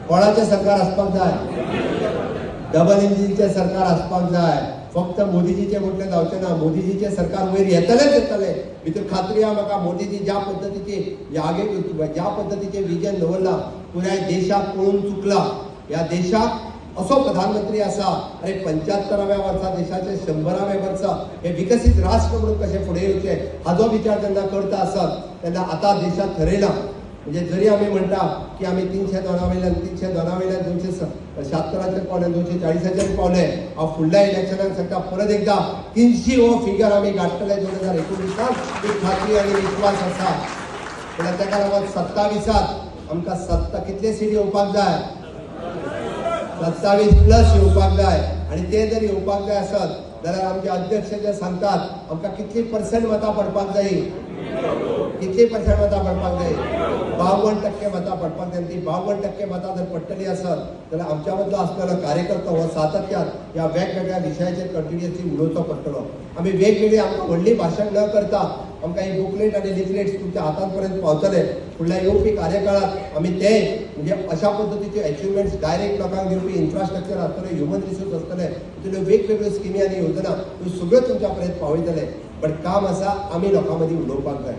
कोणाचें सरकार आसपाक जाय? डबल इंजिनचें सरकार आसपाक जाय. फक्त मोदीजीचे म्हटलें जावचें ना. मोदीजीचे सरकार वयर येतलेच येतले. भितर खात्री आहा म्हाका. मोदीजी ज्या पद्धतीचे विजन दवरला, पुराय देशाक पळोवन चुकला. ह्या देशाक असो प्रधानमंत्री आसा. अरे 75व्या वर्सा देशाचे 100व्या वर्सा हे विकसित राष्ट्र म्हणून कशें फुडें येवचें हाचो विचार जेन्ना करता आसत तेन्ना आतां देशात ठरयला. म्हणजे जरी आमी म्हणटा की आमी 300 वयल्यान 276 पावले, 240 पावले. हांव फुडल्या इलेक्शनाक सांगता परत एकदा 300 हो फिगर आमी गाठतले 2019 ही खात्री आनी विश्वास आसा. पूण ताका लागून 27त आमकां कितले सीट येवपाक जाय? 27+ येवपाक जाय. आणि ते जर येवपाक जाय आसत जाल्यार आमचे अध्यक्ष जे सांगतात आमकां कितली % मतां पडपाक जाय? कितली % मतां पडपाक जाय? 52% मतां पडपाक जाय. ती 52% मतां जर पडटली आसत जाल्यार आमच्या मदलो आसलेलो कार्यकर्तो हो सातत्यान ह्या वेगवेगळ्या विशयाचेर कंटिन्युअसली उलोवचो पडटलो. आमी वेगवेगळी आमकां व्हडली भाशण न करता आमकां ही बुकलेट आनी लिफलेट्स तुमच्या हातांपर्यंत पावतले. फुडल्या येवपी कार्यकाळात आमी ते म्हणजे अशा पद्धतीचे अचिव्हमेंट्स डायरेक्ट लोकांक दिवपी इन्फ्रास्ट्रक्चर आसतले, ह्युमन रिसोर्स आसतले, तितल्यो वेगवेगळ्यो स्किमी आनी योजना ह्यो सगळ्यो तुमच्या पर्यंत पावयतले. पण काम आसा आमी लोकां मदीं उलोवपाक जाय.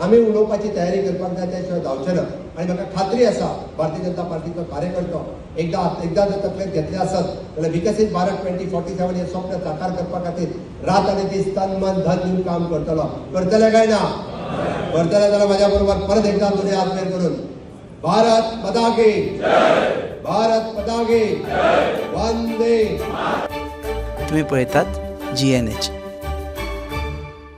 आमी उलोवपाची तयारी करपाक जाय. त्या शिवाय जावचें ना. आनी म्हाका खात्री आसा भारतीय जनता पार्टीचो कार्यकर्तो एकदा जर तकलेंत घेतले आसत जाल्यार विकसीत भारत 2047 हें स्वप्न साकार करपा खातीर रात आनी दीस तन मन धन दिवन काम करतलो. करतले काय ना? करतले जाल्यार म्हाज्या बरोबर परत एकदा दोनी हात वयर करून भारत माता की जय, भारत माता की जय, वंदे. तुम्ही पळयतात GNH.